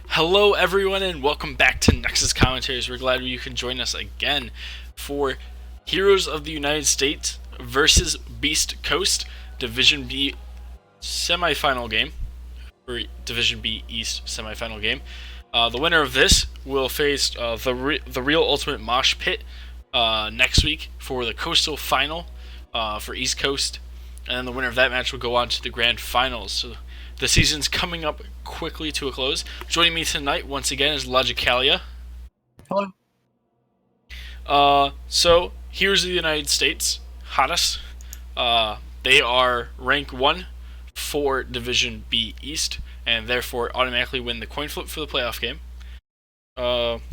Hello, everyone, and welcome back to Nexus Commentaries. We're glad you can join us again for Heroes of the United States versus Beast Coast Division B semifinal game, or Division B East semifinal game. The winner of this will face the real Ultimate Mosh Pit next week for the Coastal Final for East Coast, and then the winner of that match will go on to the Grand Finals. So the season's coming up quickly to a close. Joining me tonight once again is Logicalia. Hello. So here's the United States, HOTUS. They are rank 1 for Division B East, and therefore automatically win the coin flip for the playoff game.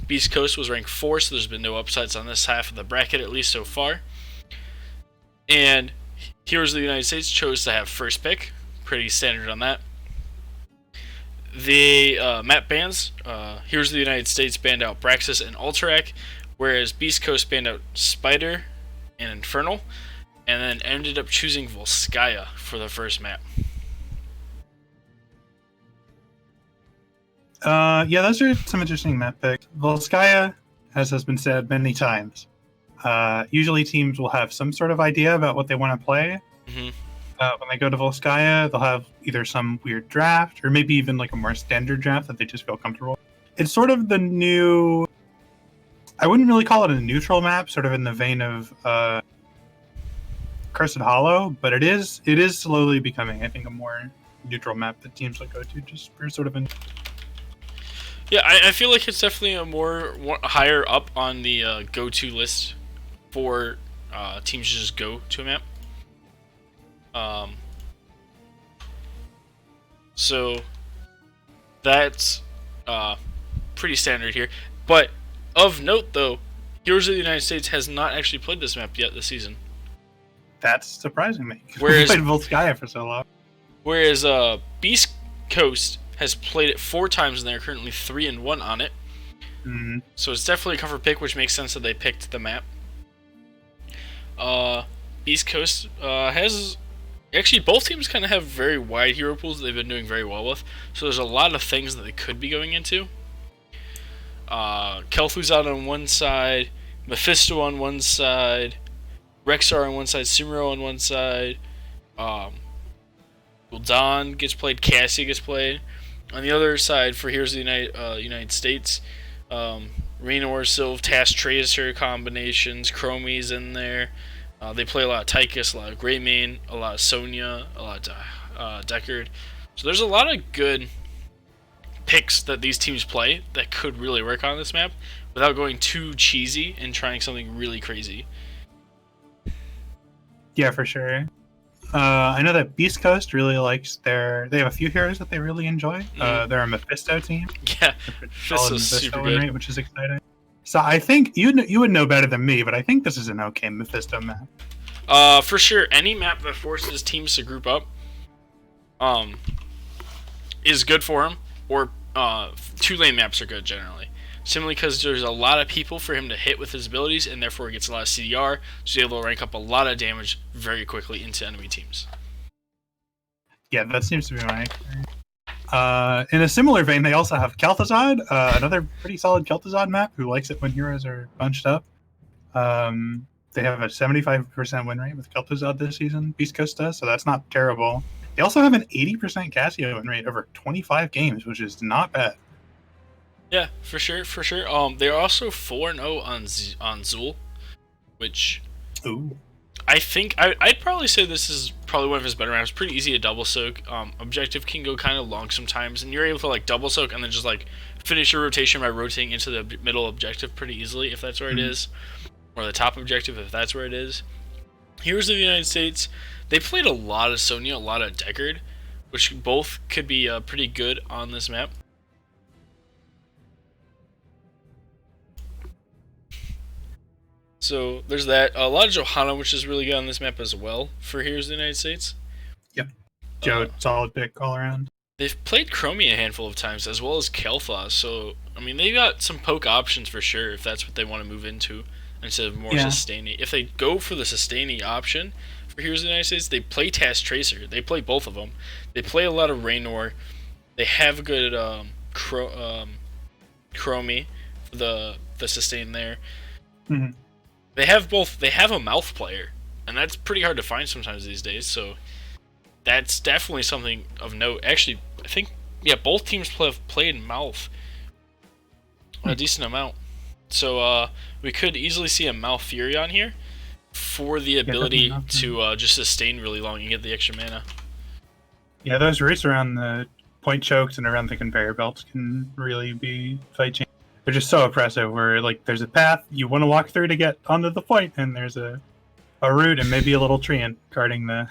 Beast Coast was ranked 4, so there's been no upsides on this half of the bracket, at least so far. And Heroes of the United States chose to have first pick. Pretty standard on that. The map bans, Heroes of the United States banned out Braxis and Alterac, whereas Beast Coast banned out Spider and Infernal, and then ended up choosing Volskaya for the first map. Yeah, those are some interesting map picks. Volskaya, as has been said many times, usually teams will have some sort of idea about what they want to play. Mm-hmm. When they go to Volskaya, they'll have either some weird draft or maybe even like a more standard draft that they just feel comfortable. It's sort of the new. I wouldn't really call it a neutral map, sort of in the vein of Cursed Hollow, but it is slowly becoming, I think, a more neutral map that teams will go to just for sort of an. Yeah, I feel like it's definitely a more higher up on the go-to list for teams to just go to a map. So that's pretty standard here. But of note, though, Heroes of the United States has not actually played this map yet this season. That's surprising me. Whereas we played Volskaya for so long. Whereas Beast Coast has played it 4 times and they're currently 3-1 on it. Mm-hmm. So it's definitely a comfort pick, which makes sense that they picked the map. Beast Coast has. Actually, both teams kind of have very wide hero pools that they've been doing very well with. So there's a lot of things that they could be going into. Kel'Thuzad on one side, Mephisto on one side, Rexar on one side, Sumero on one side. Gul'dan gets played, Cassie gets played. On the other side, for Heroes of the United States, Raynor, Sylve, Task Tracer combinations, Chromie's in there. They play a lot of Tychus, a lot of Greymane, a lot of Sonya, a lot of Deckard. So there's a lot of good picks that these teams play that could really work on this map without going too cheesy and trying something really crazy. Yeah, for sure. I know that Beast Coast really likes they have a few heroes that they really enjoy. They're a Mephisto team. Yeah, Mephisto's super good. Rate, which is exciting. So I think you would know better than me, but I think this is an okay Mephisto map. For sure, any map that forces teams to group up, is good for him. Or 2-lane maps are good generally. Simply because there's a lot of people for him to hit with his abilities, and therefore he gets a lot of CDR, so he's able to rank up a lot of damage very quickly into enemy teams. Yeah, that seems to be my experience. In a similar vein, they also have Kel'Thuzad, another pretty solid Kel'Thuzad map, who likes it when heroes are bunched up. They have a 75% win rate with Kel'Thuzad this season, Beast Coast does, so that's not terrible. They also have an 80% Cassio win rate over 25 games, which is not bad. Yeah, for sure. They're also 4-0 on Zul, which Ooh. I think I'd probably say this is probably one of his better maps. Pretty easy to double soak. Objective can go kind of long sometimes, and you're able to like double soak and then just like finish your rotation by rotating into the middle objective pretty easily if that's where it is, or the top objective if that's where it is. Heroes of the United States, they played a lot of Sonya, a lot of Deckard, which both could be pretty good on this map. So there's that. A lot of Johanna, which is really good on this map as well for Heroes of the United States. Yep. Joe, solid pick all around. They've played Chromie a handful of times, as well as Kel'Thuzad, so, I mean, they've got some poke options for sure, if that's what they want to move into, instead of more sustaining. If they go for the sustaining option for Heroes of the United States, they play Task Tracer. They play both of them. They play a lot of Raynor. They have a good Chromie for the sustain there. Mhm. They have both. They have a mouth player, and that's pretty hard to find sometimes these days. So that's definitely something of note. Actually, I think both teams have played mouth a decent amount. So we could easily see a Mouth Fury on here for the ability to just sustain really long and get the extra mana. Yeah, those roots around the point chokes and around the conveyor belts can really be fight changing. They're just so oppressive where like there's a path you want to walk through to get onto the point, and there's a root and maybe a little treant guarding the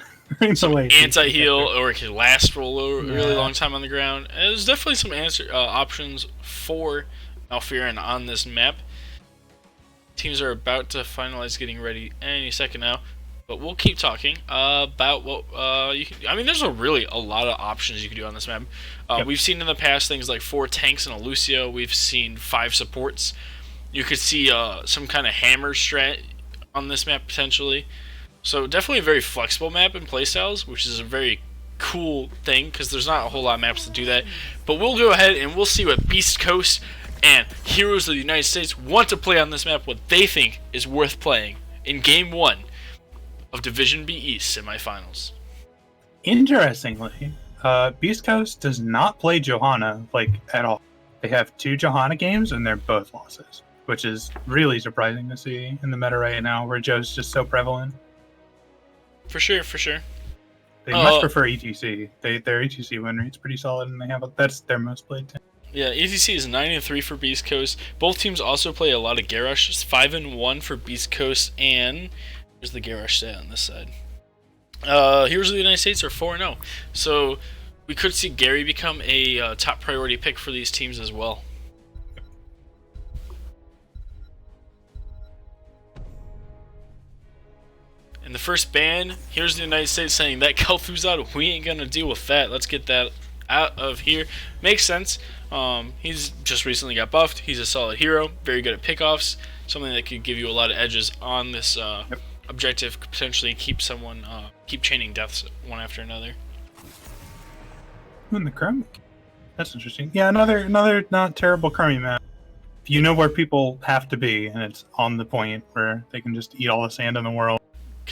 way. Anti-heal, or it could last for a really long time on the ground. And there's definitely some options for Malfurion on this map. Teams are about to finalize getting ready any second now, but we'll keep talking about what you can. I mean, there's a lot of options you can do on this map. We've seen in the past things like 4 tanks and a Lucio. We've seen 5 supports. You could see some kind of hammer strat on this map potentially. So definitely a very flexible map in playstyles, which is a very cool thing because there's not a whole lot of maps to do that. But we'll go ahead and we'll see what Beast Coast and Heroes of the United States want to play on this map, what they think is worth playing in Game 1 of Division B East semifinals. Interestingly, Beast Coast does not play Johanna at all. They have 2 Johanna games and they're both losses, which is really surprising to see in the meta right now where Joe's just so prevalent. For sure, for sure. They much prefer ETC. Their ETC win rate's pretty solid, and that's their most played team. Yeah, ETC is 9-3 for Beast Coast. Both teams also play a lot of Garrosh. It's 5-1 for Beast Coast, and here's the Garrosh stat on this side. Heroes of the United States are 4-0. So we could see Gary become a top priority pick for these teams as well. In the first ban, here's the United States saying that Kel'Thuz's out. We ain't gonna deal with that. Let's get that out of here. Makes sense. He's just recently got buffed. He's a solid hero, very good at pickoffs. Something that could give you a lot of edges on this objective. Could potentially keep someone keep chaining deaths one after another. In the Chrome, that's interesting. Yeah, another not terrible Chromie map. If you know where people have to be, and it's on the point where they can just eat all the sand in the world.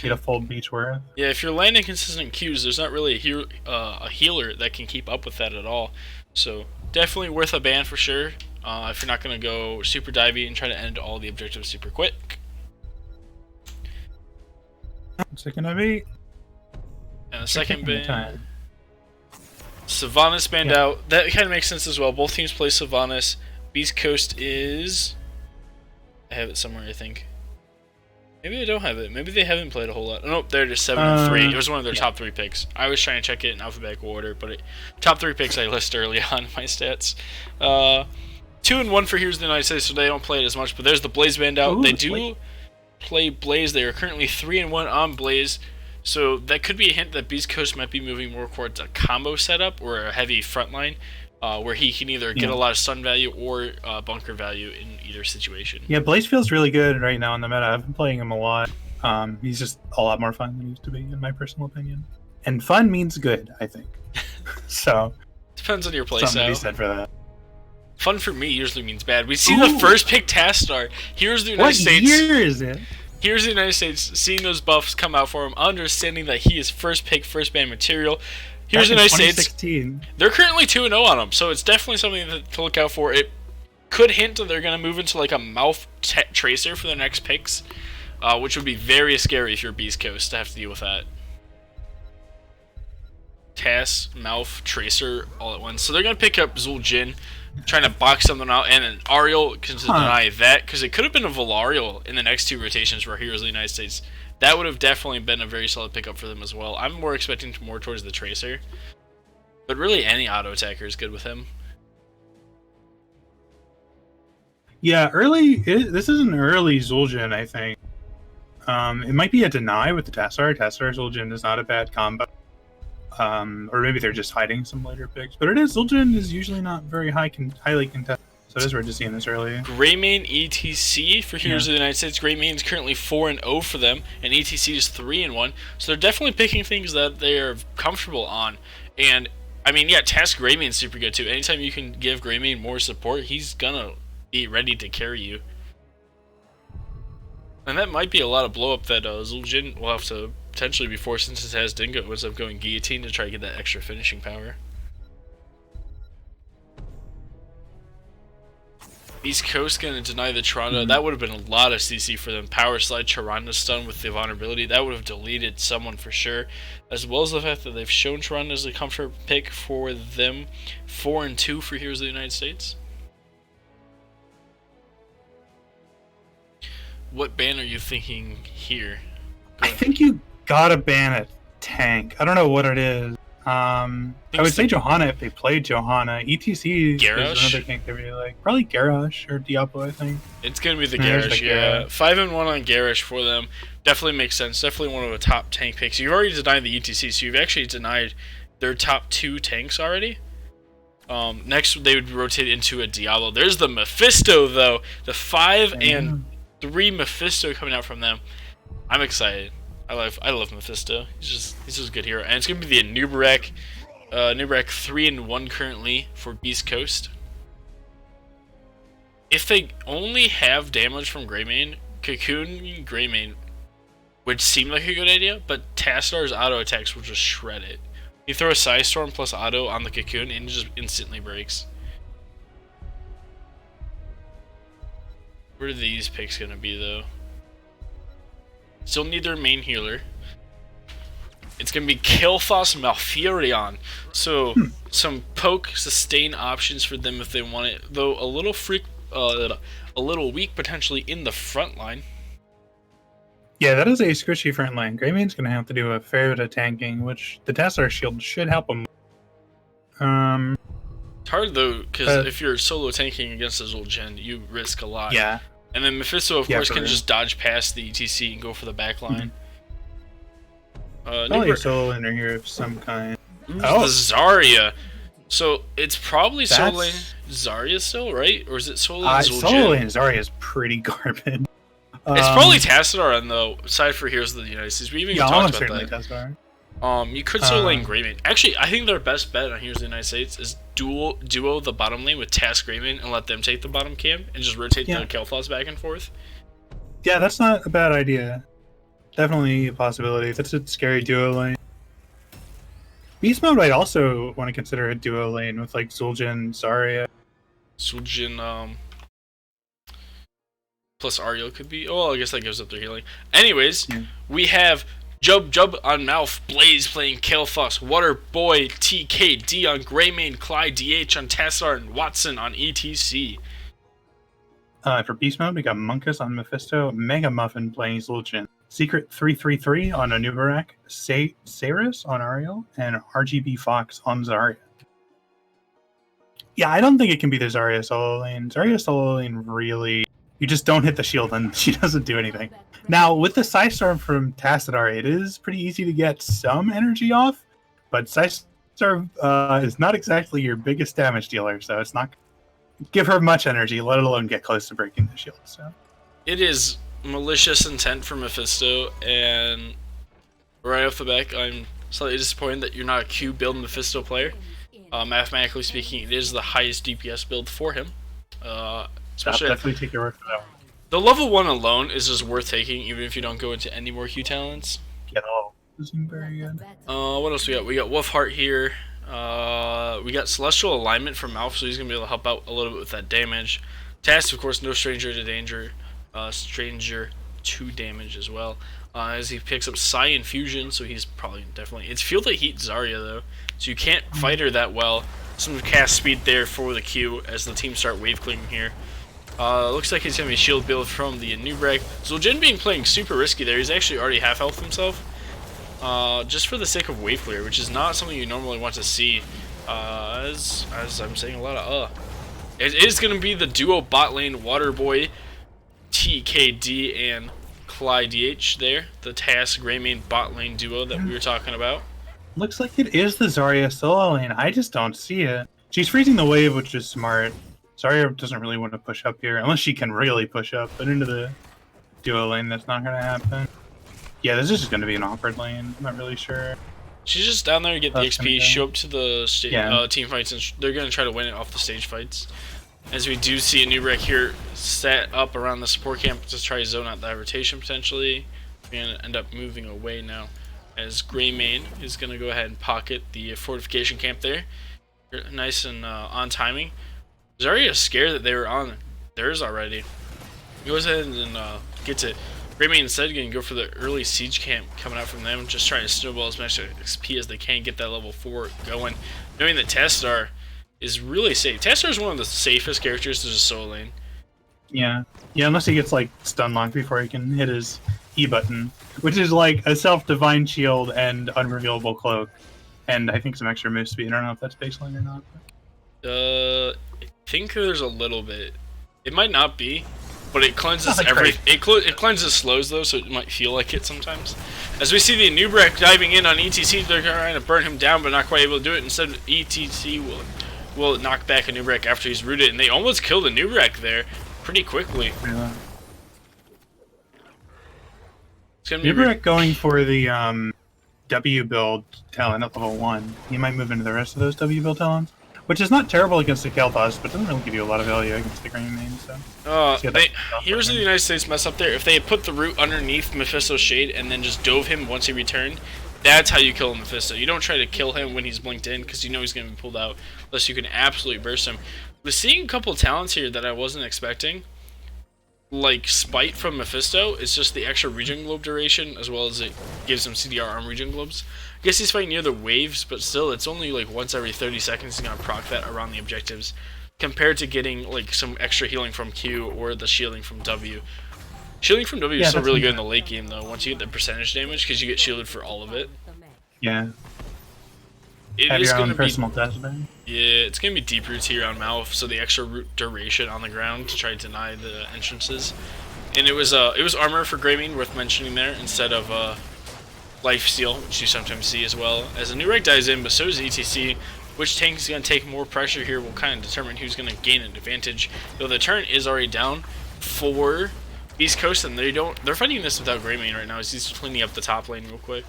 Get a full beach worth. Yeah, if you're landing consistent Qs, there's not really a healer that can keep up with that at all. So definitely worth a ban for sure. If you're not going to go super divey and try to end all the objectives super quick. What's it gonna be? And the second ban, Sylvanas banned out. That kind of makes sense as well. Both teams play Sylvanas. Beast Coast is... I have it somewhere, I think. Maybe I don't have it. Maybe they haven't played a whole lot. Oh, nope, they're just 7-3. It was one of their top 3 picks. I was trying to check it in alphabetical order, but top 3 picks I list early on in my stats. 2-1 for Heroes of the United States, so they don't play it as much. But there's the Blaze band out. They do play Blaze. They are currently 3-1 on Blaze. So that could be a hint that Beast Coast might be moving more towards a combo setup or a heavy frontline. Where he can either get a lot of stun value or bunker value in either situation. Yeah, Blaze feels really good right now in the meta. I've been playing him a lot. He's just a lot more fun than he used to be, in my personal opinion. And fun means good, I think. So depends on your playstyle. Something to be said for that. Fun for me usually means bad. We see the first pick Task Star. Here's the United States. What year is it? Here's the United States seeing those buffs come out for him, understanding that he is first pick, first ban material. Here's the United States. They're currently 2-0 on them, so it's definitely something to look out for. It could hint that they're going to move into like a Mouth Tracer for their next picks, which would be very scary if you're Beast Coast to have to deal with that. Tass, Mouth, Tracer, all at once. So they're going to pick up Zul'jin, trying to box something out, and an Ariel can deny that, because it could have been a Valarial in the next 2 rotations for Heroes of the United States. That would have definitely been a very solid pickup for them as well. I'm more expecting more towards the Tracer. But really, any auto attacker is good with him. Yeah, this is an early Zul'jin, I think. It might be a deny with the Tassar. Tassar Zul'jin is not a bad combo. Or maybe they're just hiding some later picks. But Zul'jin is usually not very highly contested. So it is worth just seeing this early. Greymane ETC for Heroes of the United States. Greymane is currently 4-0 for them, and ETC is 3-1. So they're definitely picking things that they are comfortable on. And I mean, yeah, Task Greymane's super good too. Anytime you can give Greymane more support, he's gonna be ready to carry you. And that might be a lot of blow up that Zul'jin will have to potentially be forced, since it has Dingo ends up going Guillotine to try to get that extra finishing power. East Coast gonna deny the Tyrande. That would have been a lot of CC for them. Power Slide Tyrande stun with the vulnerability. That would have deleted someone for sure. As well as the fact that they've shown Tyrande as a comfort pick for them. 4-2 for Heroes of the United States. What ban are you thinking here? I think you gotta ban a tank. I don't know what it is. I would say Johanna if they played Johanna. ETC Garrosh? is another tank they really like. Probably Garrosh or Diablo, I think. It's gonna be the There's Garrosh, the yeah. Garrosh. 5-1 on Garrosh for them. Definitely makes sense. Definitely one of the top tank picks. You've already denied the ETC, so you've actually denied their top 2 tanks already. Next, they would rotate into a Diablo. There's the Mephisto, though. The 5 and 3 Mephisto coming out from them. I'm excited. I love Mephisto. He's just a good hero. And it's gonna be the Nubarek. Nubarek 3-1 currently for Beast Coast. If they only have damage from Greymane, Cocoon Greymane would seem like a good idea, but Tassadar's auto attacks will just shred it. You throw a Psystorm plus auto on the Cocoon and it just instantly breaks. Where are these picks gonna be though? Still need their main healer. It's gonna be Kael'thas Malfurion. So some poke sustain options for them if they want it. Though a little weak potentially in the front line. Yeah, that is a squishy front line. Greymane's gonna have to do a fair bit of tanking, which the Tassadar shield should help him. It's hard though, because if you're solo tanking against a Zul'jin, you risk a lot. Yeah. And then Mephisto, of course, can real. just dodge past the ETC and go for the back line. Probably a solo laner here of some kind. The Zarya. So it's probably solo lane Zarya still, right? Or is it solo lane Zul'jin? Solo lane Zarya is pretty garbage. It's probably Tassadar on the side for Heroes of the United States. We even talked about that. Tassadar. You could solo lane Greymane. Actually, I think their best bet on Heroes of the United States is duo the bottom lane with Task Greymane and let them take the bottom camp and just rotate the Kael'thas back and forth. Yeah, that's not a bad idea. Definitely a possibility. That's a scary duo lane. Beast mode I'd also want to consider a duo lane with like Zul'jin, Zarya. Zul'jin, plus Ariel could be. Oh, I guess that gives up their healing. Anyways, we have Jub on Mouth, Blaze playing Kael'thas, Water Boy TKD on Greymane, Clyde DH on Tassadar, and Watson on ETC. For Beast mode, we got Monkus on Mephisto, Mega Muffin playing Zul'jin, Secret 333 on Anubarak, Saris on Ariel, and RGB Fox on Zarya. Yeah, I don't think it can be the Zarya solo lane. Zarya solo lane really... You just don't hit the shield and she doesn't do anything. Now, with the Psystorm from Tassadar, it is pretty easy to get some energy off, but Psystorm is not exactly your biggest damage dealer, so it's not give her much energy, let alone get close to breaking the shield. So it is malicious intent for Mephisto, and right off the bat, I'm slightly disappointed that you're not a Q build Mephisto player. Mathematically speaking, it is the highest DPS build for him. Especially definitely take your word for that one. The level 1 alone is just worth taking, even if you don't go into any more Q talents. Yeah, no, isn't very good. What else we got? We got Wolfheart here. We got Celestial Alignment from Mouth, so he's gonna be able to help out a little bit with that damage. Task, of course, no stranger to danger. Stranger to damage as well. As he picks up Psi Infusion, so he's probably definitely... It's Field of Heat Zarya, though, so you can't fight her that well. Some cast speed there for the Q as the team start wave clearing here. Looks like he's going to be shield build from the Nubreg. Zul'jin being playing super risky there. He's actually already half health himself. Just for the sake of wave clear, which is not something you normally want to see. As I'm saying a lot of It is going to be the duo bot lane Waterboy, TKD, and Clyde DH there. The Task Greymane bot lane duo that we were talking about. Looks like it is the Zarya solo lane. I just don't see it. She's freezing the wave, which is smart. Zarya doesn't really want to push up here, unless she can really push up, but into the duo lane, that's not going to happen. Yeah, this is just going to be an awkward lane. I'm not really sure. She's just down there to get the XP, show up to the team fights, and they're going to try to win it off the stage fights. As we do see a new wreck here set up around the support camp to try to zone out that rotation potentially. We're going to end up moving away now, as Greymane is going to go ahead and pocket the fortification camp there. Nice and on timing. There's already a scare that they were on theirs already. He goes ahead and gets it. Greymane instead going to go for the early siege camp coming out from them, just trying to snowball as much XP as they can, get that level 4 going. Knowing that Tassadar is really safe. Tassadar is one of the safest characters to just solo lane. Yeah, unless he gets like stun locked before he can hit his E button, which is like a self-divine shield and unrevealable cloak, and I think some extra move speed. I don't know if that's baseline or not. I think there's a little bit. It might not be. But it cleanses it cleanses slows though, so it might feel like it sometimes. As we see the Nubrek diving in on ETC, they're trying to burn him down, but not quite able to do it. Instead, ETC will knock back a Nubrek after he's rooted, and they almost killed a Nubrek there pretty quickly. Yeah. Nubrek going for the W build talent at level 1. He might move into the rest of those W build talents. Which is not terrible against the Kael'thas, but doesn't really give you a lot of value against the Greymane, so... Here's the United States mess up there. If they had put the root underneath Mephisto's shade and then just dove him once he returned, that's how you kill Mephisto. You don't try to kill him when he's blinked in, because you know he's going to be pulled out, unless you can absolutely burst him. We're seeing a couple talents here that I wasn't expecting. Like Spite from Mephisto, it's just the extra regen globe duration, as well as it gives him CDR arm regen globes. I guess he's fighting near the waves, but still, it's only like once every 30 seconds he's gonna proc that around the objectives, compared to getting like some extra healing from Q or the shielding from W. Shielding from W is still really good in the late game though, once you get the percentage damage, because you get shielded for all of it. Yeah. It is going to be personal test, yeah, it's going to be deep roots here on Malf, so the extra root duration on the ground to try to deny the entrances. And it was armor for Greymane, worth mentioning there, instead of life steal, which you sometimes see as well. As a new rank dies in, but so does ETC. Which tank is going to take more pressure here will kind of determine who's going to gain an advantage. Though the turn is already down for East Coast, and they're fighting this without Greymane right now, as he's cleaning up the top lane real quick.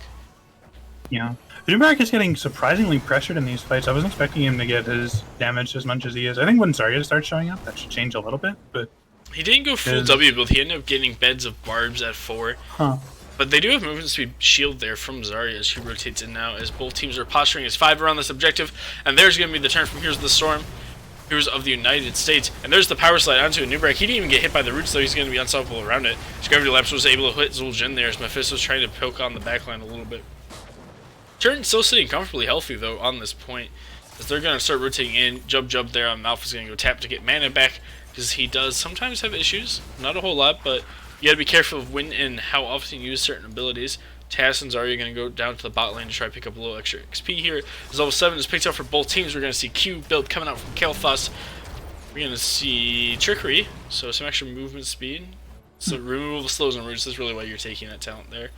Yeah. Nubrek is getting surprisingly pressured in these fights. I wasn't expecting him to get his damage as much as he is. I think when Zarya starts showing up, that should change a little bit, but... He didn't go full W build. He ended up getting beds of barbs at 4. Huh. But they do have movement speed shield there from Zarya as she rotates in now, as both teams are posturing as 5 around this objective. And there's going to be the turn from Heroes of the Storm, Heroes of the United States. And there's the power slide onto a Nubrek. He didn't even get hit by the roots, though he's going to be unstoppable around it. His Gravity Lapse was able to hit Zul'jin there, as Mephisto's trying to poke on the backline a little bit. Turn still sitting comfortably healthy though on this point, as they're going to start rotating in. Jub there on Malf is going to go tap to get mana back, because he does sometimes have issues, not a whole lot, but you got to be careful of when and how often you use certain abilities. Tass and Zarya are going to go down to the bot lane to try to pick up a little extra XP here. As level 7 is picked up for both teams, we're going to see Q build coming out from Kael'thas. We're going to see Trickery, so some extra movement speed. So removal of slows and roots is really why you're taking that talent there.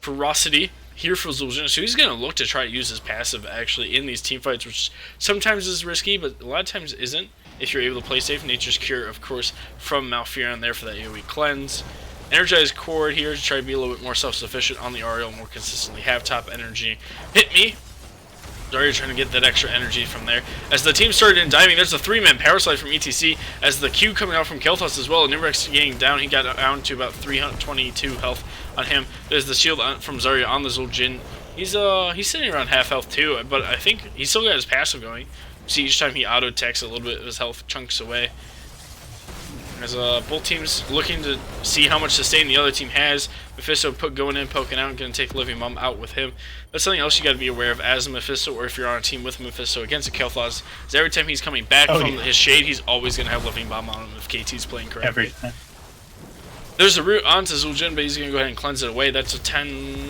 Ferocity here for Zul'jin, so he's going to look to try to use his passive actually in these team fights, which sometimes is risky, but a lot of times isn't, if you're able to play safe. Nature's Cure, of course, from Malfurion there for that AoE cleanse. Energized Chord here to try to be a little bit more self-sufficient on the Ariel, more consistently have top energy. Hit me! Zarya trying to get that extra energy from there. As the team started in diving, there's a 3-man power slide from ETC, as the Q coming out from Kael'thas as well. Nubrek getting down, he got down to about 322 health on him. There's the shield from Zarya on the Zul'jin. He's sitting around half health too, but I think he's still got his passive going. See, each time he auto-attacks, a little bit of his health chunks away. As both teams looking to see how much sustain the other team has. Mephisto going in, poking out, and going to take Living Mum out with him. That's something else you got to be aware of as a Mephisto, or if you're on a team with Mephisto against a Kael'thas, is every time he's coming back from his shade, he's always going to have Living Bomb on him if KT's playing correctly. Every time. There's a root onto Zul'jin, but he's going to go ahead and cleanse it away. That's a 10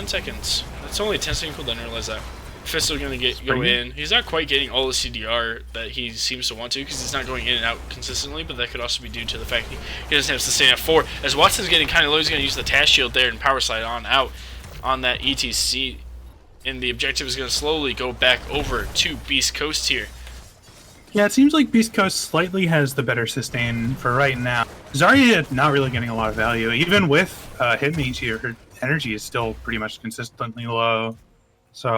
seconds. That's only a 10 second cooldown, I didn't realize that. Mephisto's going to go in. He's not quite getting all the CDR that he seems to want to, because he's not going in and out consistently, but that could also be due to the fact he doesn't have sustain at 4. As Watson's getting kind of low, he's going to use the Task Shield there and power slide on out on that ETC. And the objective is going to slowly go back over to Beast Coast here. Yeah, it seems like Beast Coast slightly has the better sustain for right now. Zarya not really getting a lot of value. Even with hit meat here, her energy is still pretty much consistently low. So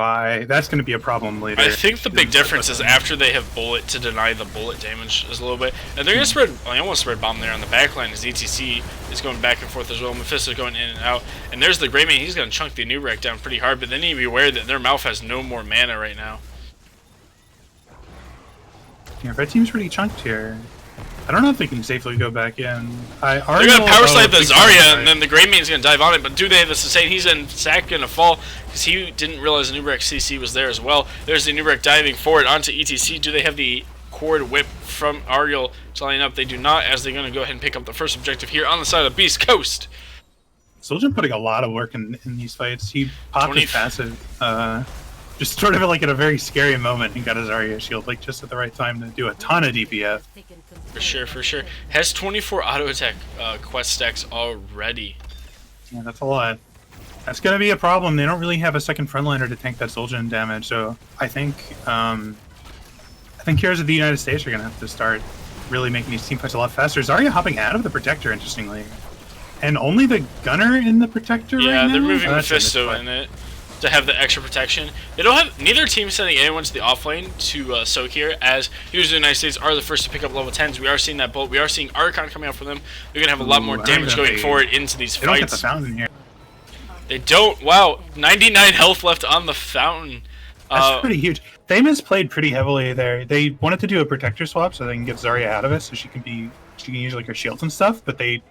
that's going to be a problem later. I think the big difference is after they have bullet to deny the bullet damage is a little bit. And they're going to spread, I almost spread bomb there on the backline as ETC is going back and forth as well. Mephisto's going in and out. And there's the Greymane, he's going to chunk the Nubrek down pretty hard, but they need to be aware that their mouth has no more mana right now. Yeah, red team's pretty chunked here. I don't know if they can safely go back in. They're going to power slide the Zarya, and then the Greymane's going to dive on it, but do they have the sustain? He's in sack going to fall, because he didn't realize the Nubrek CC was there as well. There's the Nubrek diving forward onto ETC. Do they have the cord whip from Ariel to line up? They do not, as they're going to go ahead and pick up the first objective here on the side of Beast Coast. Soldier putting a lot of work in these fights. He popped his passive, just sort of like at a very scary moment, and got his Zarya shield like just at the right time to do a ton of DPS. For sure, for sure. Has 24 auto attack quest stacks already. Yeah, that's a lot. That's gonna be a problem. They don't really have a second frontliner to tank that Zul'jin damage, so I think Heroes of the United States are gonna have to start really making these team fights a lot faster. Zarya hopping out of the Protector, interestingly, and only the Gunner in the Protector right now. Yeah, they're moving Mephisto in it to have the extra protection. They don't have, neither team sending anyone to the offlane to soak here, as Heroes of the United States are the first to pick up level 10s. We are seeing that bolt. We are seeing Archon coming out from them. They're going to have a lot more damage going forward into these fights. They don't get the fountain here. They don't. Wow, 99 health left on the fountain. That's pretty huge. Famous played pretty heavily there. They wanted to do a Protector swap so they can get Zarya out of it, so she can use like her shields and stuff, but they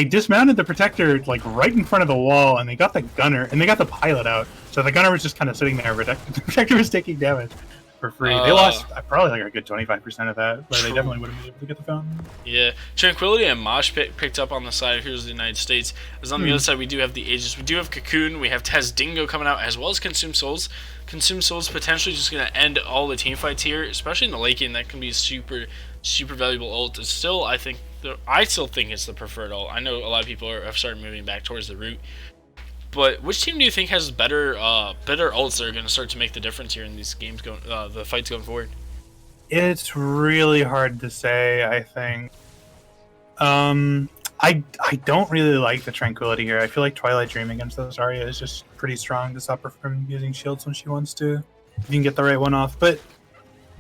dismounted the Protector like right in front of the wall, and they got the Gunner, and they got the Pilot out. So the Gunner was just kind of sitting there. The Protector was taking damage for free. They lost probably like a good 25% of that, but they definitely would have been able to get the fountain. Yeah, Tranquility and Mosh Pit picked up on the side of Heroes of the United States. As on the other side, we do have the Aegis. We do have Cocoon. We have Tez Dingo coming out, as well as Consume Souls. Consume Souls potentially just going to end all the team fights here, especially in the late game. That can be a super valuable ult. It's still, I still think it's the preferred ult. I know a lot of people have started moving back towards the root. But which team do you think has better ults that are going to start to make the difference here in these games the fights going forward? It's really hard to say, I think. I don't really like the Tranquility here. I feel like Twilight Dream against the Zarya is just pretty strong to stop her from using shields when she wants to. If you can get the right one off. But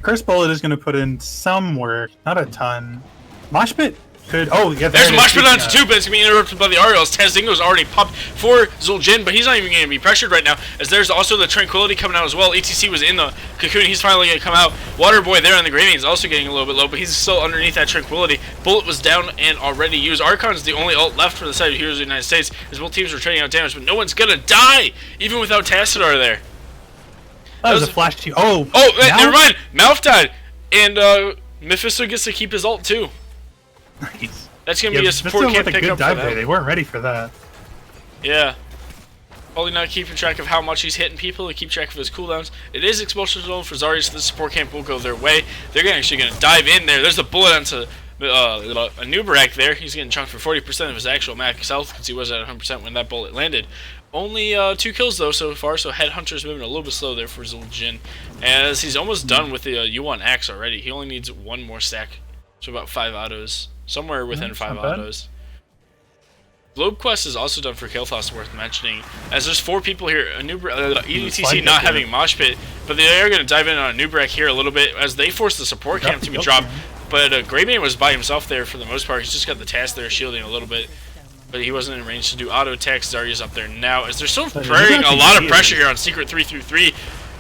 Curse Bullet is going to put in some work, not a ton. Mosh Pit could... Oh, yeah, there's Mosh Pit onto two, but it's going to be interrupted by the Ariels. Tez Dingo's already popped for Zul'jin, but he's not even going to be pressured right now, as there's also the Tranquility coming out as well. ETC was in the Cocoon. He's finally going to come out. Waterboy there on the Greymane is also getting a little bit low, but he's still underneath that Tranquility. Bullet was down and already used. Archon's the only ult left for the side of Heroes of the United States, as both teams are trading out damage, but no one's going to die, even without Tassadar there. That was a flash to... Oh, never mind. Mouth died. And Mephisto gets to keep his ult, too. Nice. That's going to be a support camp pickup for them. They weren't ready for that. Yeah. Probably not keeping track of how much he's hitting people to keep track of his cooldowns. It is expulsion zone for Zarya, so the support camp will go their way. They're actually going to dive in there. There's a bullet onto a Nubarak there. He's getting chunked for 40% of his actual max health, because he was at 100% when that bullet landed. Only 2 kills though so far, so Headhunter's moving a little bit slow there for Zul'jin, as he's almost done with the U1 axe already. He only needs one more stack, so about 5 autos, somewhere within 5 autos. Globe Quest is also done for Kael'thas, worth mentioning, as there's 4 people here. EDTC not having Mosh Pit, but they are going to dive in on a Nubarak here a little bit, as they force the support camp to be dropped. But Greymane was by himself there for the most part. He's just got the task there shielding a little bit, but he wasn't in range to do auto attacks. Zarya's up there now, as they're still spraying a lot of pressure here on Secret 3-3.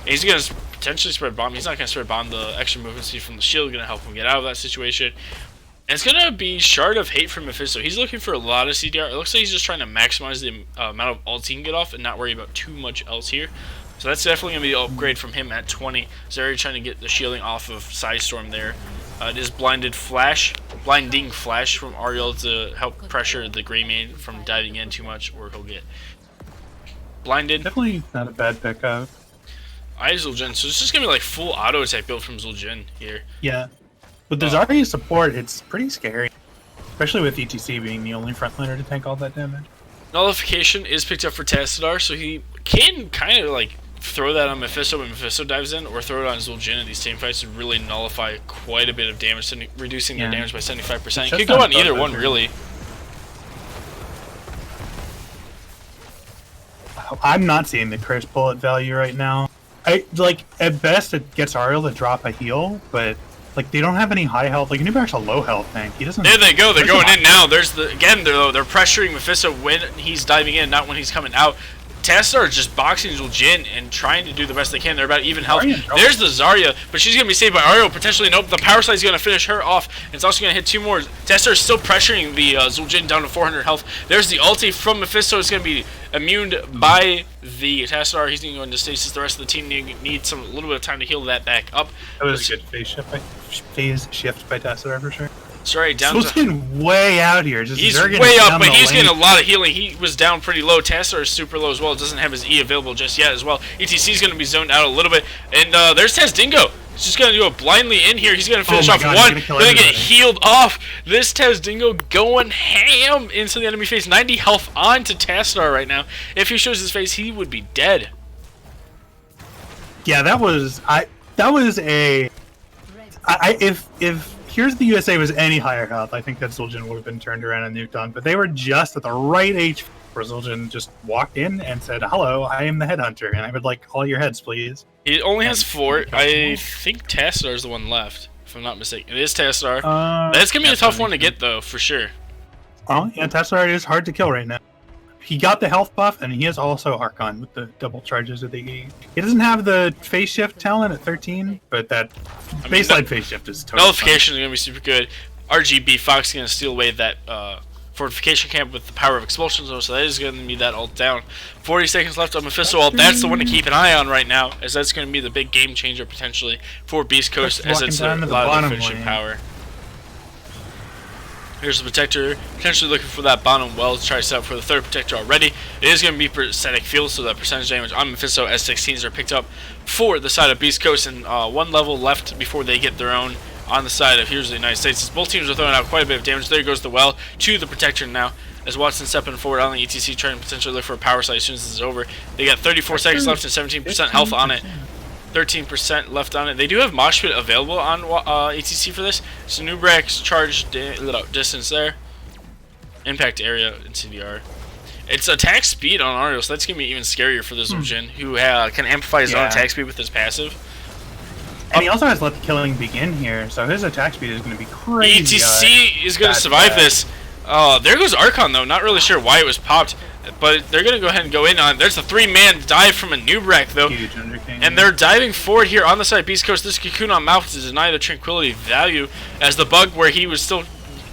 He's going to potentially spread bomb. He's not going to spread bomb. The extra movement speed from the shield going to help him get out of that situation. And it's going to be Shard of Hate from Mephisto. He's looking for a lot of CDR. It looks like he's just trying to maximize the amount of ults he can get off and not worry about too much else here. So that's definitely going to be an upgrade from him at 20. Zarya trying to get the shielding off of Sidestorm there. It is Blinding Flash from Ariel to help pressure the Greymane from diving in too much, or he'll get blinded. Definitely not a bad pickup. Zul'jin, so it's just going to be like full auto attack build from Zul'jin here. Yeah. With the Zarya support, it's pretty scary. Especially with ETC being the only frontliner to tank all that damage. Nullification is picked up for Tassadar, so he can kind of like throw that on Mephisto when Mephisto dives in, or throw it on Zul'jin in these team fights to really nullify quite a bit of damage, reducing their damage by 75%. You could go on either one, really. I'm not seeing the curse bullet value right now. I like at best it gets Ariel to drop a heal, but like they don't have any high health. Like Nubrak's a low health tank. He doesn't. There they go. They're going in now. There's the again. They're pressuring Mephisto when he's diving in, not when he's coming out. Tassadar is just boxing Zul'jin and trying to do the best they can. They're about even health. There's the Zarya, but she's going to be saved by Ariel, potentially. Nope, the power slide is going to finish her off. And it's also going to hit 2 more. Tassadar is still pressuring the Zul'jin down to 400 health. There's the ulti from Mephisto. It's going to be immune by the Tassadar. He's going to go into stasis. The rest of the team needs a little bit of time to heal that back up. That was a good phase shift by Tassadar for sure. Sorry, down to... getting way out here. Just he's way up, but he's getting a lot of healing. He was down pretty low. Tassadar is super low as well. Doesn't have his E available just yet as well. ETC is going to be zoned out a little bit. And there's Taz Dingo. He's just going to do it blindly in here. He's going to finish off one. Going to get healed off. This Taz Dingo going ham into the enemy face. 90 health on to Tassadar right now. If he shows his face, he would be dead. Yeah, that was if Here's the USA was any higher health, I think that Zul'jin would have been turned around and nuked on, but they were just at the right age where Zul'jin just walked in and said, "Hello, I am the headhunter, and I would like all your heads, please." He only has 4. I think Tassadar is the one left, if I'm not mistaken. It is Tassadar. That's gonna be a tough one to get, though, for sure. Oh yeah, Tassadar is hard to kill right now. He got the health buff, and he has also Archon with the double charges of the E. He doesn't have the phase shift talent at 13, but that baseline phase shift is totally nullification is going to be super good. RGB Fox is going to steal away that fortification camp with the power of expulsion zone, so that is going to be that ult down. 40 seconds left on Mephisto ult. That's the one to keep an eye on right now, as that's going to be the big game changer potentially for Beast Coast, as it's a lot of finishing power. Here's the Protector, potentially looking for that bottom well to try to set up for the third Protector already. It is going to be static field, so that percentage damage on Mephisto as 16s are picked up for the side of Beast Coast, and 1 level left before they get their own on the side of Heroes of the United States. As both teams are throwing out quite a bit of damage. There goes the well to the Protector now, as Watson stepping forward on the ETC, trying to potentially look for a power slide as soon as this is over. They got 34 seconds left and 17% health on it. 13% left on it. They do have Mosh Pit available on ETC for this. So Nubrak's charge distance there. Impact area in CDR. It's attack speed on Ariel, so that's going to be even scarier for the Zul'jin, who can amplify his own attack speed with his passive. And he also has Let the Killing Begin here, so his attack speed is going to be crazy. ETC is going to survive this. There goes Archon, though. Not really sure why it was popped, but they're going to go ahead and go in on it. There's a 3-man dive from a Nubrak, though. Huge Underking. And they're diving forward here on the side of Beast Coast. This Cocoon on Mouth to deny the Tranquility value as the bug where he was still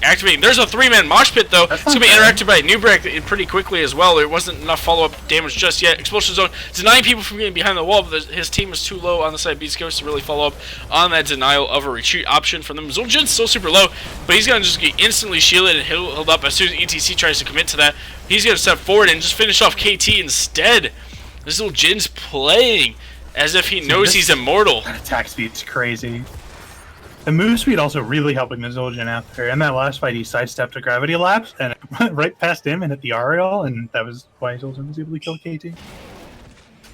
activating. There's a 3-man Mosh Pit, though. It's going to be interacted by Nubrak pretty quickly as well. There wasn't enough follow-up damage just yet. Expulsion Zone denying people from getting behind the wall, but his team was too low on the side of Beast Coast to really follow up on that denial of a retreat option from them. Zul'jin's still super low, but he's going to just get instantly shielded and held up as soon as ETC tries to commit to that. He's going to step forward and just finish off KT instead. This Zul'jin's playing as if he knows he's immortal. Attack speed's crazy. The move speed also really helping the Zul'jin out there. In that last fight, he sidestepped a gravity lapse and it went right past him and hit the Ariel, and that was why Zul'jin was able to kill KT.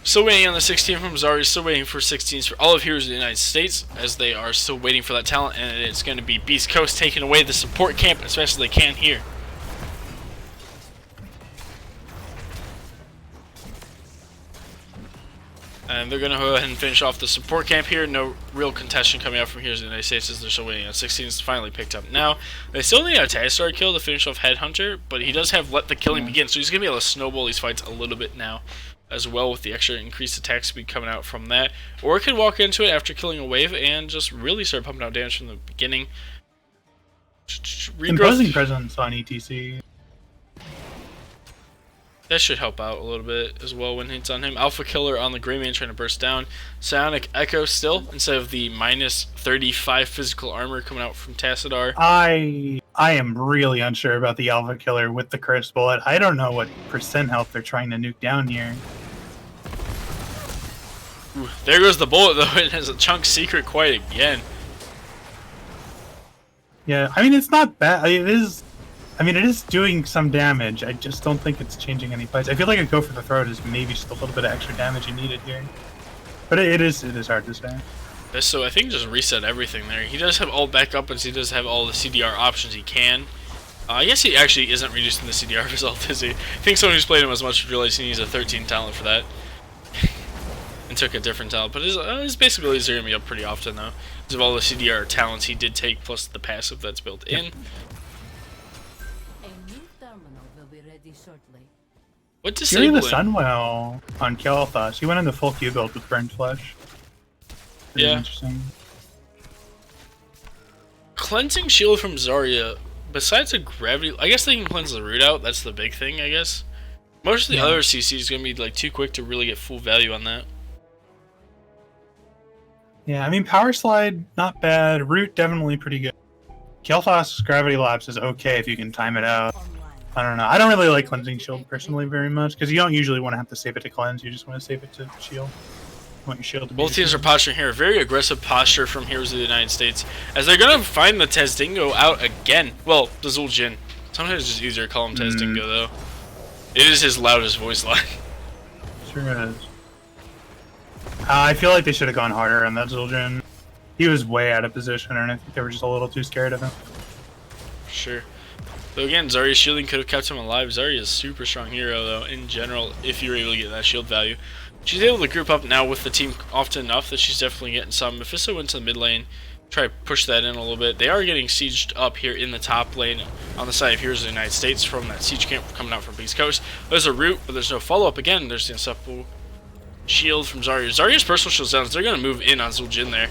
Still waiting on the 16 from Zarya, still waiting for 16s for all of Heroes of the United States, as they are still waiting for that talent, and it's going to be Beast Coast taking away the support camp as fast as they can here. And they're going to go ahead and finish off the support camp here. No real contention coming out from Heroes of the United States as they're still waiting on 16s finally picked up now. They still need a Tassadar kill to finish off Headhunter, but he does have Let the Killing Begin, so he's going to be able to snowball these fights a little bit now as well with the extra increased attack speed coming out from that. Or it could walk into it after killing a wave and just really start pumping out damage from the beginning. Imposing presence on ETC. That should help out a little bit as well when hits on him. Alpha Killer on the Greyman trying to burst down. Psionic Echo still, instead of the minus 35 physical armor coming out from Tassadar. I am really unsure about the Alpha Killer with the Cursed Bullet. I don't know what percent health they're trying to nuke down here. Ooh, there goes the bullet, though. It has a chunk secret quite again. Yeah, I mean, it's not bad. It is doing some damage. I just don't think it's changing any fights. I feel like a go for the throat is maybe just a little bit of extra damage you needed here. But it is hard to say. So I think just reset everything there. He does have all backup, and he does have all the CDR options he can. I guess he actually isn't reducing the CDR result, is he? I think someone who's played him as much would realize he needs a 13 talent for that. and took a different talent. But his basic abilities are going to be up pretty often, though. Because of all the CDR talents he did take, plus the passive that's built in. A new terminal will be ready shortly. What Fury disabling? the Sunwell on Kel'Thas. He went into full Q build with Burned Flesh. Pretty Yeah. Interesting. Cleansing Shield from Zarya, besides a gravity... I guess they can cleanse the root out. That's the big thing, I guess. Most of the other CC is going to be like too quick to really get full value on that. Yeah, I mean, Power Slide, not bad. Root, definitely pretty good. Kel'Thas Gravity Lapse is okay if you can time it out. I don't know. I don't really like Cleansing Shield personally very much, because you don't usually want to have to save it to cleanse. You just want to save it to shield. You want your shield to be Both teams are posturing here. Very aggressive posture from Heroes of the United States, as they're going to find the Tezdingo out again. Well, the Zul'jin. Sometimes it's just easier to call him Tezdingo, though. It is his loudest voice line. Sure is. I feel like they should have gone harder on that Zul'jin. He was way out of position, and I think they were just a little too scared of him. Sure. So again, Zarya's shielding could have kept him alive. Zarya is a super strong hero, though, in general, if you're able to get that shield value. She's able to group up now with the team often enough that she's definitely getting some. Mephisto went to the mid lane, try to push that in a little bit. They are getting sieged up here in the top lane on the side of Heroes of the United States from that siege camp coming out from Beast Coast. There's a root, but there's no follow-up. Again, there's the inseparable shield from Zarya. Zarya's personal shield's down, so they're going to move in on Zul'jin there.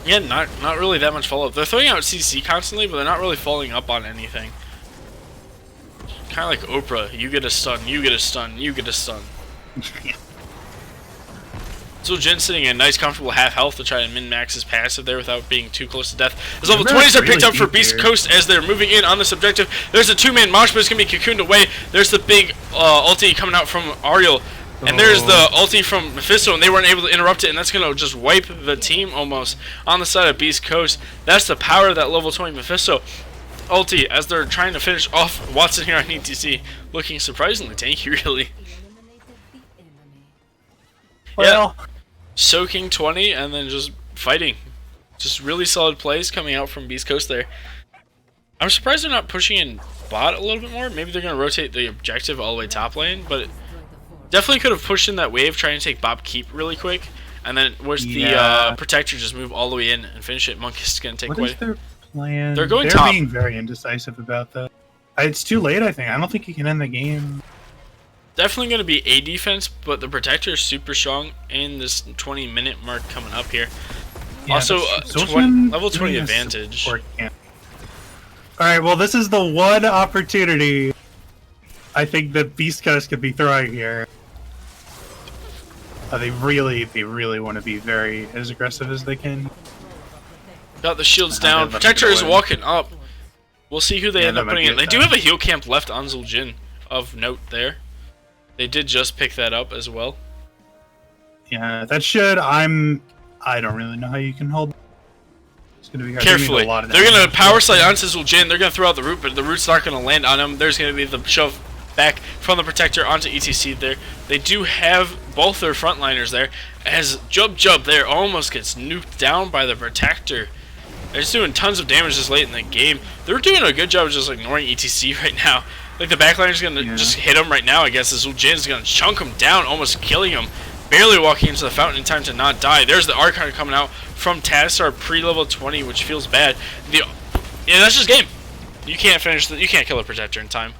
Again, not really that much follow-up. They're throwing out CC constantly, but they're not really following up on anything. Kind of like Oprah. You get a stun, you get a stun, you get a stun. Zul'jin sitting at a nice, comfortable half health to try to min-max his passive there without being too close to death. As level 20s are picked up for Beast Coast as they're moving in on this objective. There's a two-man mosh, but it's going to be cocooned away. There's the big ulti coming out from Ariel. And there's the ulti from Mephisto, and they weren't able to interrupt it, and that's going to just wipe the team almost on the side of Beast Coast. That's the power of that level 20 Mephisto ulti as they're trying to finish off Watson here on ETC. Looking surprisingly tanky, really. Well, Yeah. Soaking 20 and then just fighting. Just really solid plays coming out from Beast Coast there. I'm surprised they're not pushing in bot a little bit more. Maybe they're going to rotate the objective all the way top lane, but definitely could have pushed in that wave, trying to take Bob Keep really quick. And then was the Protector just move all the way in and finish it. Monk is going to take what away. is their plan? They're going They're top. being very indecisive about that. It's too late, I think. I don't think you can end the game. Definitely going to be a defense, but the Protector is super strong in this 20-minute mark coming up here. Yeah, Also, level 20 advantage. Alright, well, this is the one opportunity I think that Beast Coast could be throwing here. They really want to be very as aggressive as they can. Got the shields down. Protector is walking up. We'll see who they end up putting in. They do have a heal camp left on Zul'jin of note there. They did just pick that up as well. Yeah, that should. I don't really know how you can hold. It's gonna be hard. Carefully. They're gonna power slide onto Zul'jin. They're gonna throw out the root, but the root's not gonna land on him. There's gonna be the shove back from the Protector onto ETC there. They do have both their frontliners there, as Jub there almost gets nuked down by the Protector. They're just doing tons of damage this late in the game. They're doing a good job of just ignoring ETC right now. Like, the backliner's gonna just hit him right now, I guess, as Zul'jin's gonna chunk him down, almost killing him. Barely walking into the fountain in time to not die. There's the Archon coming out from Tasar pre-level 20, which feels bad. Yeah, that's just game. You can't finish you can't kill a Protector in time.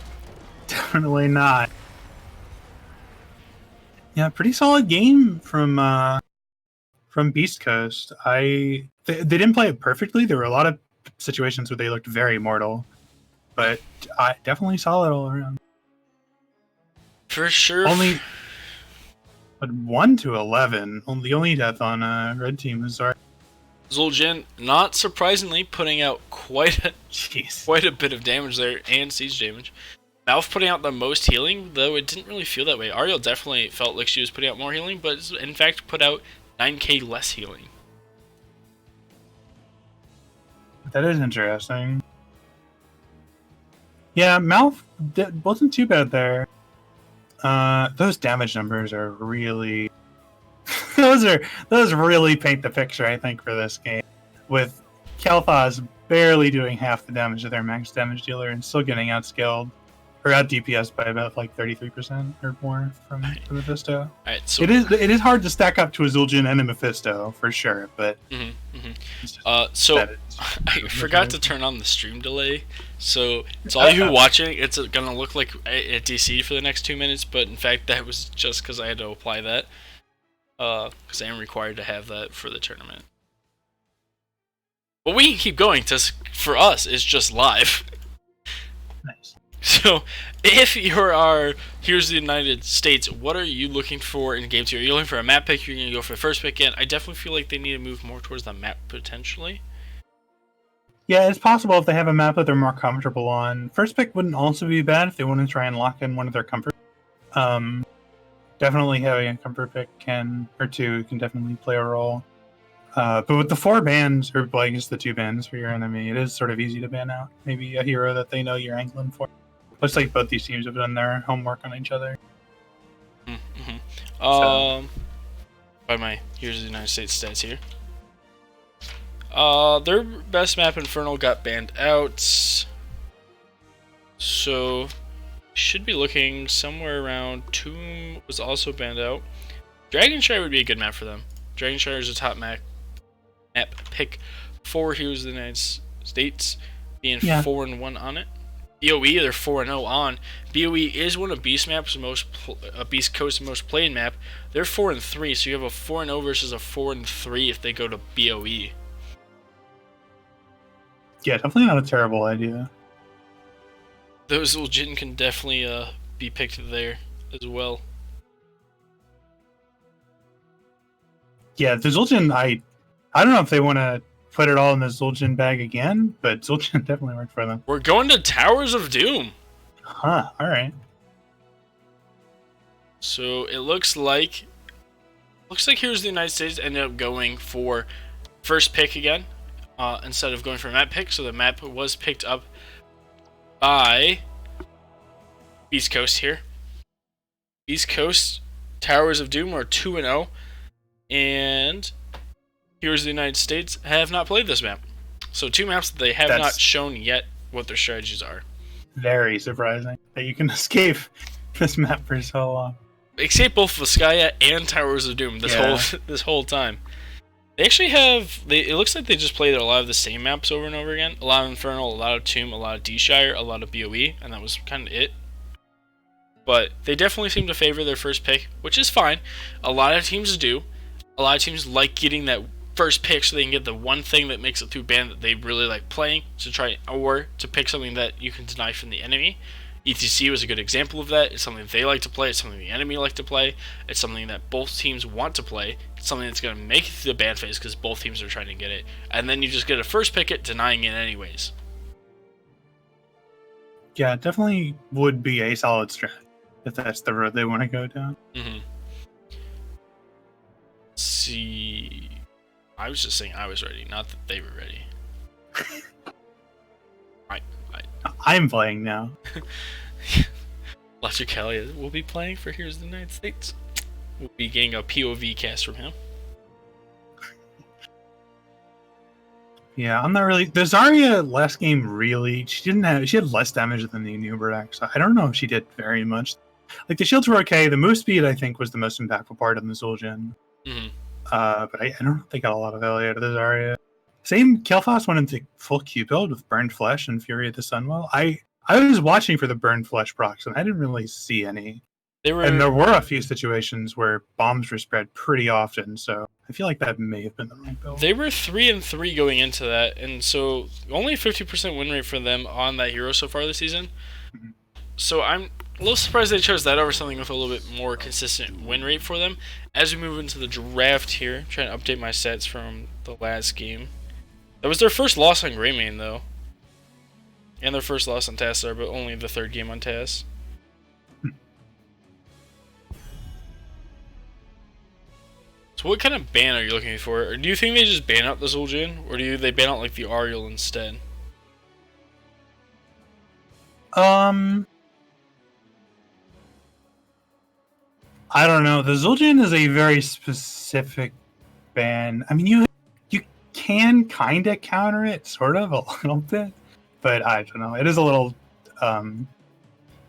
Definitely not. Yeah, pretty solid game from Beast Coast. They didn't play it perfectly. There were a lot of situations where they looked very mortal, but definitely solid all around. For sure. Only, but 1-11. The only death on red team was our Zul'jin, not surprisingly, putting out quite a bit of damage there, and siege damage. Malf putting out the most healing, though it didn't really feel that way. Ariel definitely felt like she was putting out more healing, but in fact put out 9k less healing. That is interesting. Yeah, Malf wasn't too bad there. Those damage numbers are really... those really paint the picture, I think, for this game. With Kel'Thas barely doing half the damage of their max damage dealer and still getting outskilled or out DPS by about like 33% or more from Mephisto. All right, so It is hard to stack up to a Zul'jin and a Mephisto for sure, but so I forgot to turn on the stream delay. So it's all you watching. It's gonna look like a DC for the next 2 minutes, but in fact that was just because I had to apply that. Because I am required to have that for the tournament. But we can keep going. For us, it's just live. Nice. So, if you are Here's the United States, what are you looking for in game 2? Are you looking for a map pick? You're going to go for the first pick again? I definitely feel like they need to move more towards the map, potentially. Yeah, it's possible if they have a map that they're more comfortable on. First pick wouldn't also be bad if they want to try and lock in one of their comfort. Definitely having a comfort pick can definitely play a role. But with the 4 bans, or I guess the 2 bans for your enemy, it is sort of easy to ban out. Maybe a hero that they know you're angling for. Looks like both these teams have done their homework on each other. By my Here's the United States stats here. Their best map, Infernal, got banned out. So, should be looking somewhere around Tomb was also banned out. Dragonshire would be a good map for them. Dragonshire is a top map pick for Heroes of the United States, being 4-1 on it. BOE, they're 4-0 on. BOE is one of Beast Coast's most played map. They're 4-3, so you have a 4-0 versus a 4-3 if they go to BOE. Yeah, definitely not a terrible idea. Those Zul'jin can definitely be picked there as well. Yeah, the Zul'jin, I don't know if they want to put it all in the Zul'jin bag again, but Zul'jin definitely worked for them. We're going to Towers of Doom. Huh, alright. So it looks like Here's the United States ended up going for first pick again, instead of going for a map pick. So the map was picked up by Beast Coast here. Beast Coast Towers of Doom are 2-0, and Heroes of the United States have not played this map. So 2 maps that they have not shown yet what their strategies are. Very surprising that you can escape this map for so long. Escape both Vizcaya and Towers of Doom this whole time. They actually have... it looks like they just played a lot of the same maps over and over again. A lot of Infernal, a lot of Tomb, a lot of D-Shire, a lot of BOE, and that was kind of it. But they definitely seem to favor their first pick, which is fine. A lot of teams do. A lot of teams like getting that first pick so they can get the one thing that makes it through ban that they really like playing, or to pick something that you can deny from the enemy. ETC was a good example of that. It's something they like to play. It's something the enemy like to play. It's something that both teams want to play. It's something that's going to make it through the ban phase because both teams are trying to get it. And then you just get a first pick it, denying it anyways. Yeah, it definitely would be a solid strat if that's the road they want to go down. See, I was just saying I was ready, not that they were ready. I'm playing now. Electricalia will be playing for Heroes of the United States. We'll be getting a POV cast from him. Yeah, I'm not really... The Zarya last game really... She had less damage than the Nuber deck, so I don't know if she did very much. Like, the shields were okay. The move speed, I think, was the most impactful part of the Zul'jin. But I don't think they got a lot of value out of the Zarya. Same, Kel'Thas went into full Q build with Burned Flesh and Fury of the Sunwell. I was watching for the Burned Flesh procs, and I didn't really see any. And there were a few situations where bombs were spread pretty often, so I feel like that may have been the right build. They were 3-3 going into that, and so only a 50% win rate for them on that hero so far this season. So I'm a little surprised they chose that over something with a little bit more consistent win rate for them. As we move into the draft here, I'm trying to update my stats from the last game. That was their first loss on Greymane, though. And their first loss on TAS, but only the 3rd game on TAS. So what kind of ban are you looking for? Or do you think they just ban out the Zul'jin? Or do they ban out like the Ariel instead? I don't know. The Zul'jin is a very specific ban. I mean, you can kind of counter it, sort of, a little bit. But I don't know. It is a little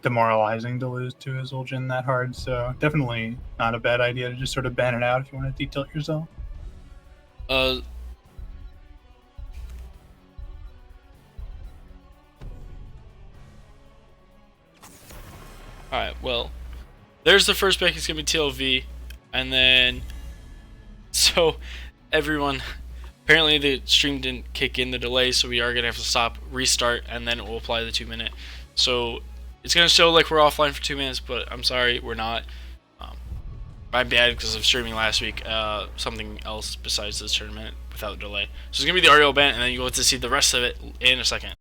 demoralizing to lose to a Zul'jin that hard. So definitely not a bad idea to just sort of ban it out if you want to detail yourself. Alright, well, there's the first pick. It's going to be TLV. And then, so, everyone, apparently the stream didn't kick in the delay, so we are going to have to stop, restart, and then it will apply the 2 minute. So, it's going to show like we're offline for 2 minutes, but I'm sorry, we're not. My bad because of streaming last week, something else besides this tournament without delay. So it's going to be the REO event, and then you'll get to see the rest of it in a second.